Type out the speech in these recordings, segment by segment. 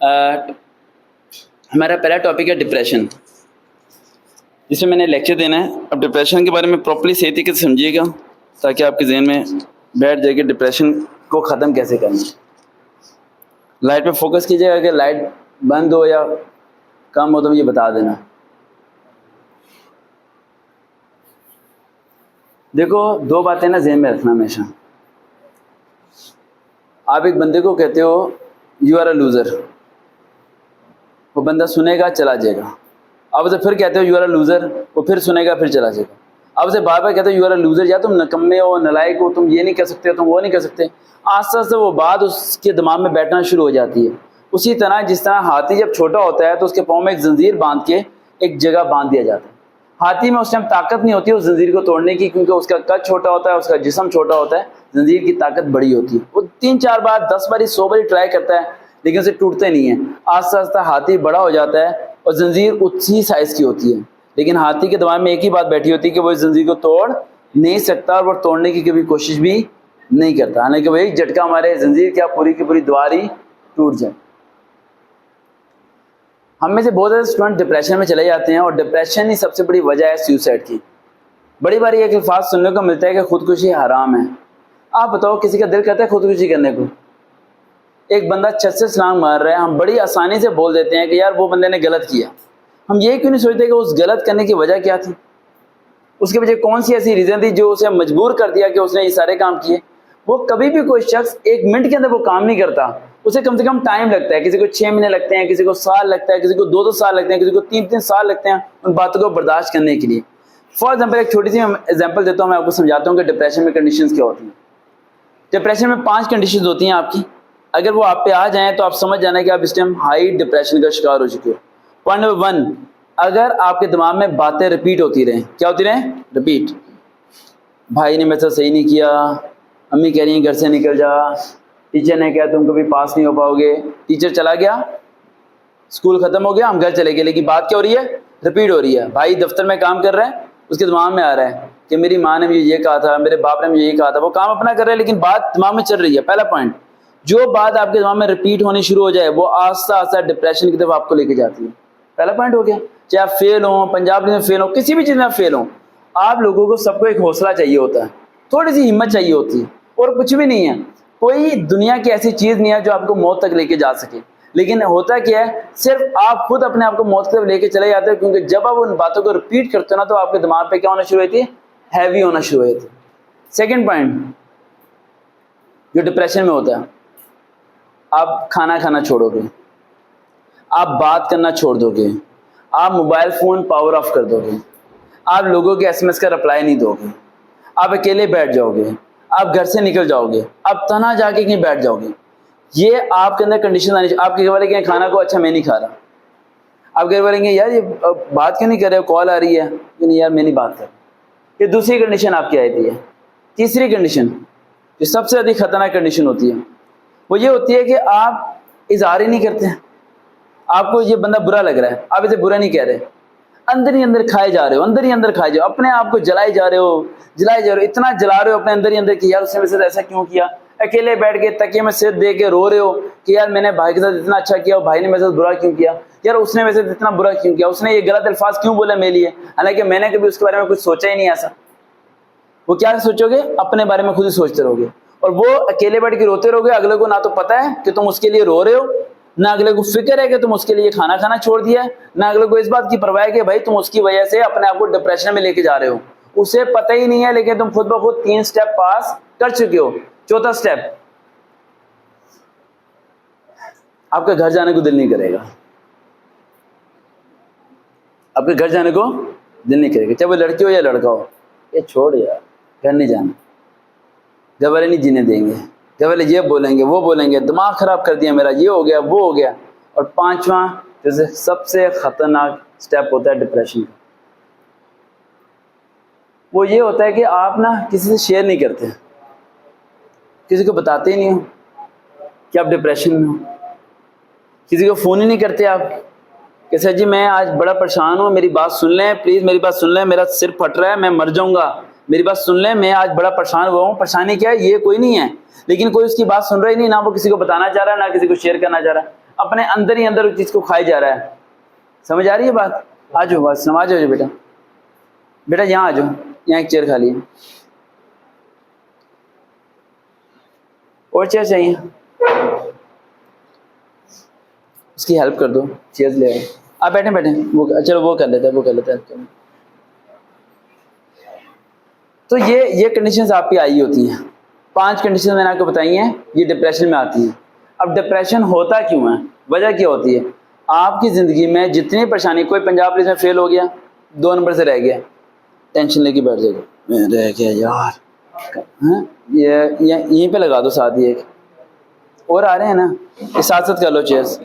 हमारा पहला टॉपिक है डिप्रेशन, जिसमें मैंने लेक्चर देना है। अब डिप्रेशन के बारे में प्रॉपर्ली सही तरीके से समझिएगा ताकि आपके जहन में बैठ जाए कि डिप्रेशन को ख़त्म कैसे करना है। लाइट पे फोकस कीजिएगा, अगर लाइट बंद हो या कम हो तो मुझे बता देना। देखो, दो बातें ना जहन में रखना हमेशा। आप एक बंदे को कहते हो यू आर अ लूज़र, वो बंदा सुनेगा चला जाएगा। आप उसे फिर कहते हो यू आर अ लूज़र, वो फिर सुनेगा फिर चला जाएगा। आप उसे बार बार कहते हो यू आर अ लूज़र, या तुम नकम्मे हो, नलायक हो, तुम ये नहीं कर सकते, तुम वो नहीं कर सकते। आस्ते आस्ते वो बात उसके दिमाग में बैठना शुरू हो जाती है। उसी तरह जिस तरह हाथी जब छोटा होता है तो उसके पाँव में एक जंजीर बांध के एक जगह बांध दिया जाता है। हाथी में उस टाइम ताकत नहीं होती है उस जंजीर को तोड़ने की, क्योंकि उसका कद छोटा होता है, उसका जिस्म छोटा होता है, जंजीर की ताकत बड़ी होती है। वो 3-4 बार, 10 बारी, 100 बारी ट्राई करता है लेकिन उसे टूटते नहीं है। आस्ता आस्ता हाथी बड़ा हो जाता है और जंजीर उसी साइज़ की होती है, लेकिन हाथी के दिमाग में एक ही बात बैठी होती है कि वो इस जंजीर को तोड़ नहीं सकता और वो तोड़ने की कभी कोशिश भी नहीं करता। हालांकि वो एक झटका हमारे जंजीर क्या पूरी की पूरी दीवार ही टूट जाए। हम में से बहुत ज़्यादा स्टूडेंट डिप्रेशन में चले जाते हैं और डिप्रेशन ही सबसे बड़ी वजह है सुसाइड की। बड़ी बारी एक अल्फाज सुनने को मिलता है कि खुदकुशी हराम है। आप बताओ, किसी का दिल करता है खुदकुशी करने को? एक बंदा छत से छलांग मार रहा है, हम बड़ी आसानी से बोल देते हैं कि यार वो बंदे ने गलत किया। हम ये क्यों नहीं सोचते कि उस गलत करने की वजह क्या थी, उसके पीछे कौन सी ऐसी रीज़न थी जो उसे मजबूर कर दिया कि उसने ये सारे काम किए। वो कभी भी कोई शख्स 1 मिनट के अंदर वो काम नहीं करता, उसे कम से कम टाइम लगता है। किसी को 6 महीने लगते हैं, किसी को साल लगता है, किसी को 2-2 साल लगते हैं, किसी को 3-3 साल लगते हैं उन बातों को बर्दाश्त करने के लिए। फॉर एग्जाम्पल, एक छोटी सी एग्जाम्पल देता हूँ, मैं आपको समझाता हूँ कि डिप्रेशन में कंडीशंस क्या होती हैं। डिप्रेशन में 5 कंडीशंस होती हैं आपकी। अगर वो आप पे आ जाएं तो आप समझ जाना कि आप इस टाइम हाई डिप्रेशन का शिकार हो चुके हो। पॉइंट नंबर 1, अगर आपके दिमाग में बातें रिपीट होती रहें। क्या होती रहें? रिपीट। भाई ने मेरे साथ सही नहीं किया, अम्मी कह रही हैं घर से निकल जा, टीचर ने कहा तुम कभी पास नहीं हो पाओगे, टीचर चला गया, स्कूल खत्म हो गया, हम घर चले गए, लेकिन बात क्या हो रही है? रिपीट हो रही है। भाई दफ्तर में काम कर रहा है, उसके दिमाग में आ रहा है कि मेरी माँ ने मुझे ये कहा था, मेरे बाप ने मुझे ये कहा था। वो काम अपना कर रहा है लेकिन बात दिमाग में चल रही है। पहला पॉइंट, जो बात आपके दिमाग में रिपीट होनी शुरू हो जाए वो आस्ता आस्ता डिप्रेशन की तरफ आपको लेके जाती है। पहला पॉइंट हो गया। चाहे आप फेल हो, पंजाब में फेल हो, किसी भी चीज़ में आप फेल हो, आप लोगों को सबको एक हौसला चाहिए होता है, थोड़ी सी हिम्मत चाहिए होती है, और कुछ भी नहीं है। कोई दुनिया की ऐसी चीज़ नहीं है जो आपको मौत तक लेके जा सके। लेकिन होता क्या है, सिर्फ आप खुद अपने आप को मौत की तरफ लेके चले जाते हो, क्योंकि जब आप उन बातों को रिपीट करते हो ना तो आपके दिमाग पे क्या होना शुरू होती है? हैवी होना शुरू होती है। सेकेंड पॉइंट जो डिप्रेशन में होता है, आप खाना खाना छोड़ोगे, आप बात करना छोड़ दोगे, आप मोबाइल फ़ोन पावर ऑफ कर दोगे, आप लोगों के SMS का रिप्लाई नहीं दोगे, आप अकेले बैठ जाओगे, आप घर से निकल जाओगे, आप तन्हा जाके कहीं बैठ जाओगे। ये आपके अंदर कंडीशन आनी चाहिए। आपके घर वाले कहें खाना को, अच्छा मैं नहीं खा रहा। आप घर वाले कहेंगे यार ये बात क्यों नहीं कर रहे हो, कॉल आ रही है, कि नहीं यार मैं नहीं बात कर रहा। ये दूसरी कंडीशन आपकी आती है। तीसरी कंडीशन जो सबसे अधिक खतरनाक कंडीशन होती है वो ये होती है कि आप इजहार ही नहीं करते हैं। आपको ये बंदा बुरा लग रहा है, आप इसे बुरा नहीं कह रहे, अंदर ही अंदर खाए जा रहे हो, अंदर ही अंदर खाए जाओ, अपने आप को जलाए जा रहे हो, इतना जला रहे हो अपने अंदर ही अंदर कि यार उसने मेरे साथ ऐसा क्यों किया। अकेले बैठ के तकिए में सिर दे के रो रहे हो कि यार मैंने भाई के साथ इतना अच्छा किया और भाई ने मेरे साथ बुरा क्यों किया, यार उसने मेरे साथ इतना बुरा क्यों किया, उसने ये गलत अल्फाज क्यों बोला मेरे लिए, हालांकि मैंने कभी उसके बारे में कुछ सोचा ही नहीं ऐसा। वो क्या सोचोगे? अपने बारे में खुद ही सोचते रहोगे और वो अकेले बैठ के रोते रहोगे। अगले को ना तो पता है कि तुम उसके लिए रो रहे हो, ना अगले को फिक्र है कि तुम उसके लिए खाना खाना छोड़ दिया है, ना अगले को इस बात की परवाह है कि भाई तुम उसकी वजह से अपने आप को डिप्रेशन में लेके जा रहे हो। उसे पता ही नहीं है, लेकिन तुम खुद ब खुद 3 स्टेप पास कर चुके हो। चौथा स्टेप, आपका घर जाने को दिल नहीं करेगा। आपके घर जाने को दिल नहीं करेगा, चाहे वो लड़की हो या लड़का हो। ये छोड़ यार, घर नहीं जाना, घर वाले नहीं जीने देंगे, घर वाले ये बोलेंगे वो बोलेंगे, दिमाग खराब कर दिया मेरा, ये हो गया वो हो गया। और 5वां जैसे सबसे खतरनाक स्टेप होता है डिप्रेशन का, वो ये होता है कि आप ना किसी से शेयर नहीं करते, किसी को बताते ही नहीं हो कि आप डिप्रेशन में हो, किसी को फ़ोन ही नहीं करते आप कि सर जी मैं आज बड़ा परेशान हूँ, मेरी बात सुन लें प्लीज़, मेरी बात सुन लें, मेरा सिर फट रहा है, मैं मर जाऊँगा, मेरी बात सुन लें, मैं आज बड़ा परेशान हुआ हूँ। परेशानी क्या है? ये कोई नहीं है, लेकिन कोई उसकी बात सुन रहा ही नहीं, ना वो किसी को बताना चाह रहा है, ना किसी को शेयर करना चाह रहा है। अपने अंदर ही अंदर उस चीज़ को खाई जा रहा है। समझ आ रही है बात? आ जाओ, बात समझ आ जाओ बेटा, बेटा यहाँ आ जाओ, यहाँ एक चेयर खाली है, और चेयर चाहिए, उसकी हेल्प कर दो, चेयर ले आओ। आप बैठे बैठे, वो चलो वो कर लेते हैं, वो कर लेते हैं। तो ये कंडीशंस आपकी आई होती हैं। 5 कंडीशन मैंने आपको बताई हैं, ये डिप्रेशन में आती हैं। अब डिप्रेशन होता क्यों है, वजह क्या होती है? आपकी ज़िंदगी में जितनी परेशानी, कोई पंजाब पुलिस में फेल हो गया, 2 नंबर से रह गया, टेंशन लेके बैठ जाएगा, मैं रह गया यार, हाँ ये यहीं पे लगा दो साथ ही, एक और आ रहे हैं ना, ये साथ साथ कर लो चेयर्स,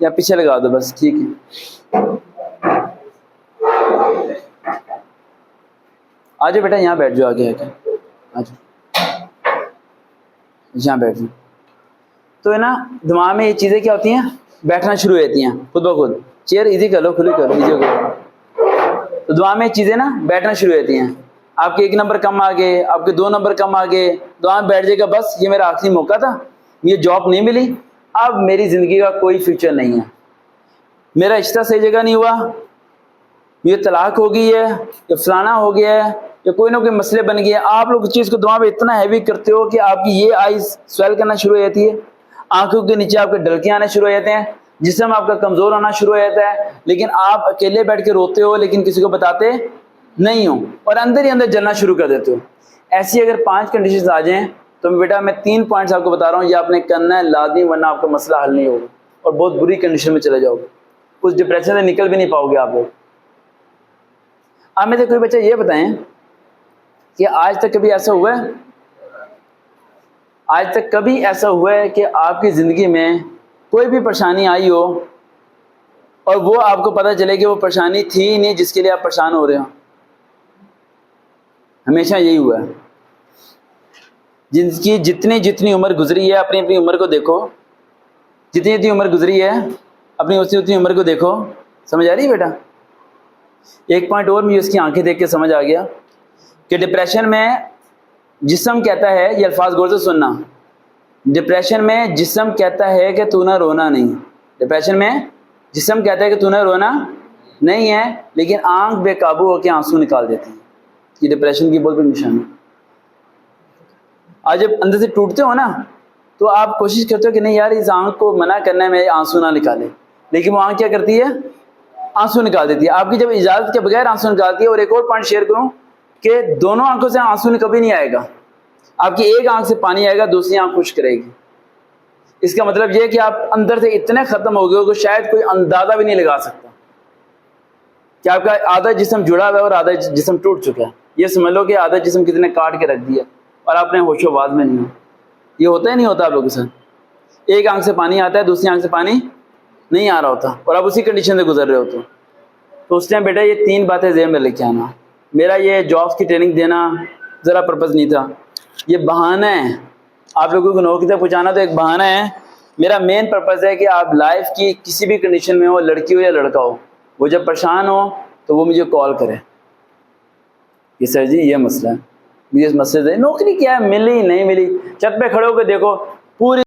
या पीछे लगा दो बस, ठीक है। आ जाओ बेटा, यहाँ बैठ जाओ, आगे आके आ जाओ, यहाँ बैठ जाओ। तो है ना, दिमाग में ये चीज़ें क्या होती हैं, बैठना शुरू हो जाती हैं खुद ब खुद। चेयर इजी कर लो, खुली करो, इजी हो गया। तो दिमाग में चीज़ें ना बैठना शुरू हो जाती हैं, आपके 1 नंबर कम आ गए, आपके 2 नंबर कम आ गए, दिमाग में बैठ जाएगा बस ये मेरा आखिरी मौका था, ये जॉब नहीं मिली, अब मेरी ज़िंदगी का कोई फ्यूचर नहीं है, मेरा रिश्ता सही जगह नहीं हुआ, ये तलाक हो गई है, या फलाना हो गया है, या कोई ना कोई मसले बन गए। आप लोग इस चीज़ को दिमाग में इतना हैवी करते हो कि आपकी ये आईज स्वेल करना शुरू हो जाती है, आंखों के नीचे आपके डलके आने शुरू हो जाते हैं, जिस्म आपका कमज़ोर होना शुरू हो जाता है, लेकिन आप अकेले बैठ के रोते हो, लेकिन किसी को बताते नहीं हो, और अंदर ही अंदर जलना शुरू कर देते हो। ऐसी अगर 5 कंडीशन आ जाएँ तो बेटा मैं 3 पॉइंट्स आपको बता रहा हूँ, ये आपने करना है लाजमी, वरना आपका मसला हल नहीं होगा और बहुत बुरी कंडीशन में चले जाओगे, उस डिप्रेशन से निकल भी नहीं पाओगे आप लोग। आप में से कोई बच्चा ये बताएं कि आज तक कभी ऐसा हुआ है, आज तक कभी ऐसा हुआ है कि आपकी ज़िंदगी में कोई भी परेशानी आई हो और वो आपको पता चले कि वो परेशानी थी ही नहीं जिसके लिए आप परेशान हो रहे हो? हमेशा यही हुआ है। जिनकी जितनी जितनी उम्र गुजरी है, अपनी अपनी उम्र को देखो, जितनी जितनी उम्र गुजरी है अपनी उतनी उतनी उम्र को देखो। समझ आ रही है बेटा? एक पॉइंट और मुझे उसकी आंखें देख के समझ आ गया कि डिप्रेशन में जिस्म कहता है, ये अल्फाज गौर से सुनना, डिप्रेशन में जिस्म कहता है कि तू ना रोना नहीं, डिप्रेशन में जिस्म कहता है कि तू ना रोना नहीं है, लेकिन आंख बेकाबू होकर आंसू निकाल देती है। ये डिप्रेशन की बहुत बड़ी निशानी। आज जब अंदर से टूटते हो ना, तो आप कोशिश करते हो कि नहीं यार इस आंख को मना करना है, मेरे आंसू ना निकाले, लेकिन वो आंख क्या करती है, आंसू निकाल देती है। आपकी जब इजाज़त के बगैर आंसू निकालती है। और एक और पॉइंट शेयर करूं कि दोनों आंखों से आंसू कभी नहीं आएगा, आपकी एक आंख से पानी आएगा, दूसरी आंख खुश्क रहेगी। इसका मतलब यह है कि आप अंदर से इतने खत्म हो गए हो कि शायद कोई अंदाजा भी नहीं लगा सकता कि आपका आधा जिस्म जुड़ा हुआ है और आधा जिस्म टूट चुका है। ये समझ लो कि आधा जिस्म कितने काट के रख दिया और आपने होशोबाज में नहीं हो। ये होता ही नहीं होता आप लोगों के साथ? एक आंख से पानी आता है, दूसरी आंख से पानी नहीं आ रहा होता और आप उसी कंडीशन से गुजर रहे हो। तो उस टाइम बेटा ये 3 बातें ज़हन में लेके आना। मेरा ये जॉब्स की ट्रेनिंग देना ज़रा पर्पज़ नहीं था, ये बहाना है। आप लोगों को नौकरी तक पहुँचाना तो एक बहाना है। मेरा मेन पर्पज़ है कि आप लाइफ की किसी भी कंडीशन में हो, लड़की हो या लड़का हो, वो जब परेशान हो तो वो मुझे कॉल करे कि सर जी ये मसला है, मुझे इस मसले से, नौकरी क्या है, मिली नहीं मिली, छत पे खड़े होकर देखो पूरी